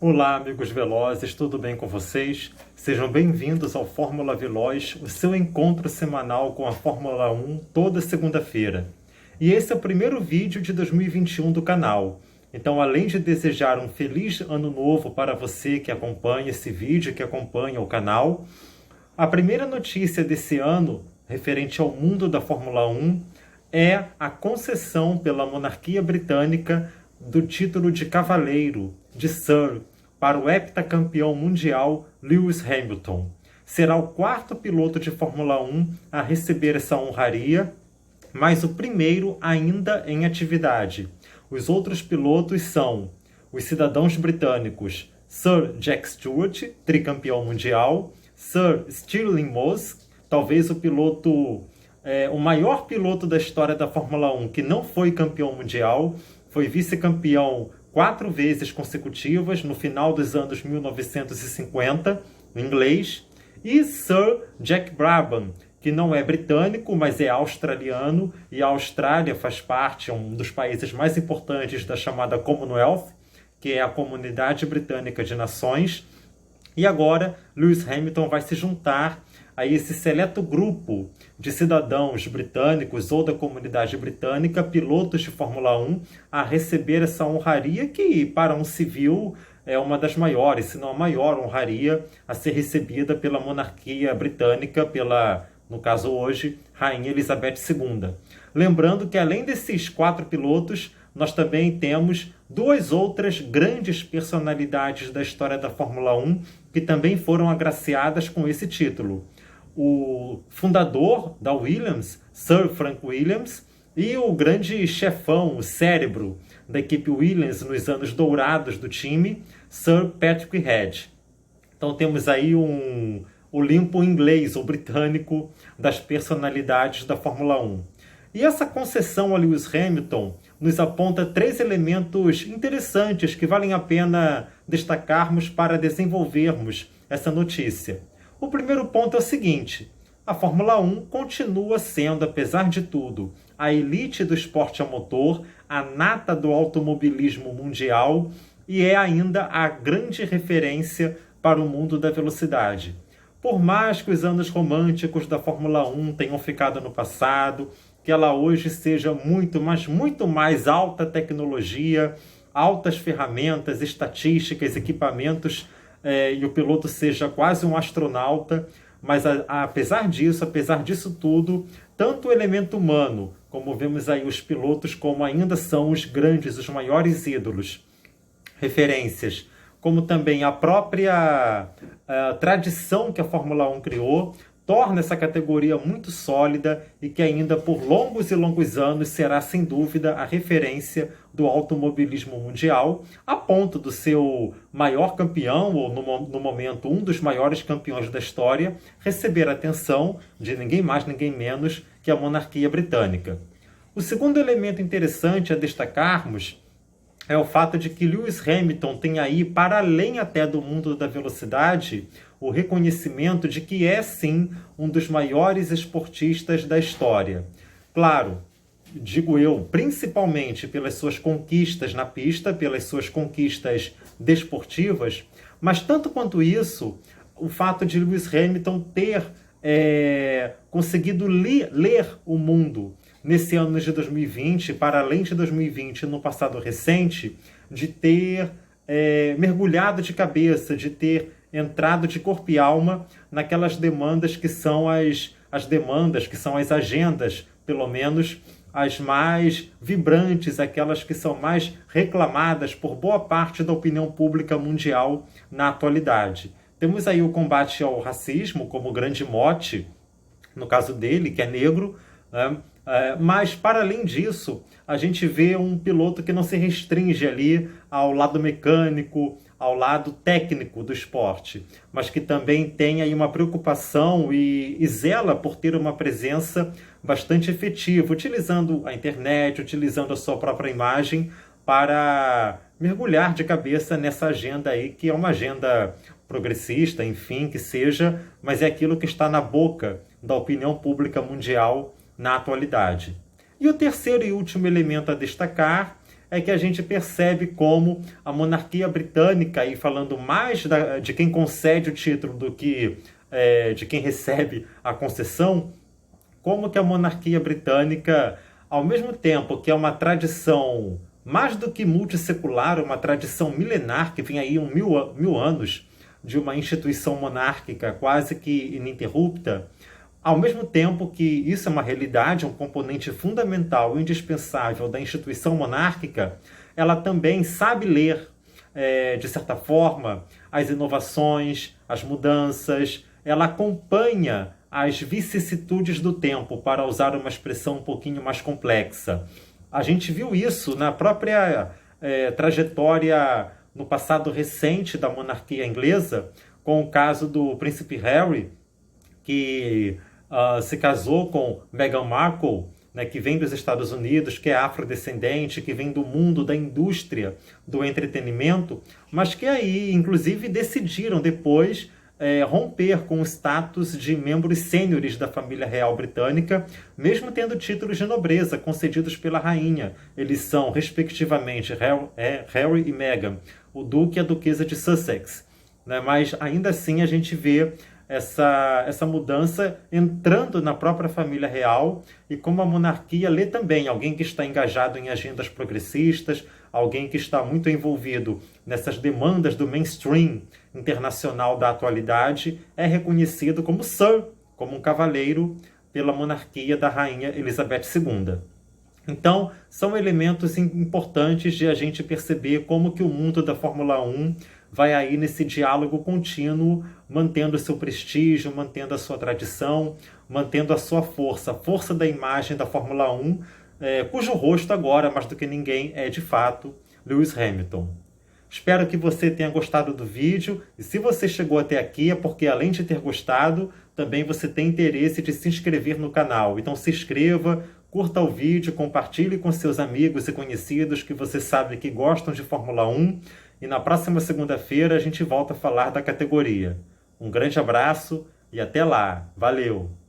Olá, amigos velozes, tudo bem com vocês? Sejam bem-vindos ao Fórmula Veloz, o seu encontro semanal com a Fórmula 1 toda segunda-feira. E esse é o primeiro vídeo de 2021 do canal. Então, além de desejar um feliz ano novo para você que acompanha esse vídeo, que acompanha o canal, a primeira notícia desse ano, referente ao mundo da Fórmula 1, é a concessão pela monarquia britânica do título de cavaleiro, de Sir, para o heptacampeão mundial Lewis Hamilton. Será o quarto piloto de Fórmula 1 a receber essa honraria, mas o primeiro ainda em atividade. Os outros pilotos são os cidadãos britânicos Sir Jack Stewart, tricampeão mundial, Sir Stirling Moss, talvez o maior piloto da história da Fórmula 1 que não foi campeão mundial, foi vice-campeão 4 vezes consecutivas no final dos anos 1950, em inglês, e Sir Jack Brabham, que não é britânico, mas é australiano, e a Austrália faz parte, um dos países mais importantes da chamada Commonwealth, que é a Comunidade Britânica de Nações. E agora, Lewis Hamilton vai se juntar a esse seleto grupo de cidadãos britânicos ou da comunidade britânica, pilotos de Fórmula 1, a receber essa honraria que, para um civil, é uma das maiores, se não a maior honraria a ser recebida pela monarquia britânica, no caso hoje, Rainha Elizabeth II. Lembrando que, além desses 4 pilotos, nós também temos 2 outras grandes personalidades da história da Fórmula 1 que também foram agraciadas com esse título. O fundador da Williams, Sir Frank Williams, e o grande chefão, o cérebro da equipe Williams nos anos dourados do time, Sir Patrick Head. Então temos aí o Olimpo inglês ou britânico das personalidades da Fórmula 1. E essa concessão a Lewis Hamilton nos aponta 3 elementos interessantes que valem a pena destacarmos para desenvolvermos essa notícia. O primeiro ponto é o seguinte: a Fórmula 1 continua sendo, apesar de tudo, a elite do esporte a motor, a nata do automobilismo mundial e é ainda a grande referência para o mundo da velocidade. Por mais que os anos românticos da Fórmula 1 tenham ficado no passado, que ela hoje seja muito mais alta tecnologia, altas ferramentas, estatísticas, equipamentos, e o piloto seja quase um astronauta, mas apesar disso tudo, tanto o elemento humano, como vemos aí os pilotos como ainda são os grandes, os maiores ídolos, referências, como também a própria tradição que a Fórmula 1 criou, torna essa categoria muito sólida e que ainda por longos e longos anos será, sem dúvida, a referência do automobilismo mundial, a ponto do seu maior campeão, ou no momento um dos maiores campeões da história, receber a atenção de ninguém mais, ninguém menos que a monarquia britânica. O segundo elemento interessante a destacarmos é o fato de que Lewis Hamilton tem aí, para além até do mundo da velocidade, o reconhecimento de que é, sim, um dos maiores esportistas da história. Claro, digo eu, principalmente pelas suas conquistas na pista, pelas suas conquistas desportivas, mas tanto quanto isso, o fato de Lewis Hamilton ter conseguido ler o mundo nesse ano de 2020, para além de 2020, no passado recente, de ter mergulhado de cabeça, de ter entrado de corpo e alma naquelas demandas que são as demandas, que são as agendas, pelo menos as mais vibrantes, aquelas que são mais reclamadas por boa parte da opinião pública mundial na atualidade. Temos aí o combate ao racismo como grande mote, no caso dele, que é negro, né? Mas, para além disso, a gente vê um piloto que não se restringe ali ao lado mecânico, ao lado técnico do esporte, mas que também tem aí uma preocupação e zela por ter uma presença bastante efetiva, utilizando a internet, utilizando a sua própria imagem para mergulhar de cabeça nessa agenda aí, que é uma agenda progressista, enfim, que seja, mas é aquilo que está na boca da opinião pública mundial na atualidade. E o terceiro e último elemento a destacar é que a gente percebe como a monarquia britânica, e falando mais de quem concede o título do que de quem recebe a concessão, como que a monarquia britânica, ao mesmo tempo que é uma tradição mais do que multissecular, uma tradição milenar que vem aí mil anos de uma instituição monárquica quase que ininterrupta, ao mesmo tempo que isso é uma realidade, um componente fundamental e indispensável da instituição monárquica, ela também sabe ler, de certa forma, as inovações, as mudanças, ela acompanha as vicissitudes do tempo, para usar uma expressão um pouquinho mais complexa. A gente viu isso na própria trajetória no passado recente da monarquia inglesa, com o caso do príncipe Harry, que se casou com Meghan Markle, né, que vem dos Estados Unidos, que é afrodescendente, que vem do mundo da indústria do entretenimento, mas que aí, inclusive, decidiram depois romper com o status de membros sêniores da família real britânica, mesmo tendo títulos de nobreza concedidos pela rainha. Eles são, respectivamente, Harry e Meghan, o duque e a duquesa de Sussex. Né? Mas, ainda assim, a gente vê essa mudança entrando na própria família real, e como a monarquia lê também alguém que está engajado em agendas progressistas, alguém que está muito envolvido nessas demandas do mainstream internacional da atualidade, é reconhecido como Sir, como um cavaleiro, pela monarquia da rainha Elizabeth II. Então, são elementos importantes de a gente perceber como que o mundo da Fórmula 1 vai aí nesse diálogo contínuo, mantendo seu prestígio, mantendo a sua tradição, mantendo a sua força, a força da imagem da Fórmula 1, cujo rosto agora, mais do que ninguém, é de fato Lewis Hamilton. Espero que você tenha gostado do vídeo, e se você chegou até aqui é porque, além de ter gostado, também você tem interesse de se inscrever no canal. Então se inscreva, curta o vídeo, compartilhe com seus amigos e conhecidos que você sabe que gostam de Fórmula 1, e na próxima segunda-feira a gente volta a falar da categoria. Um grande abraço e até lá. Valeu!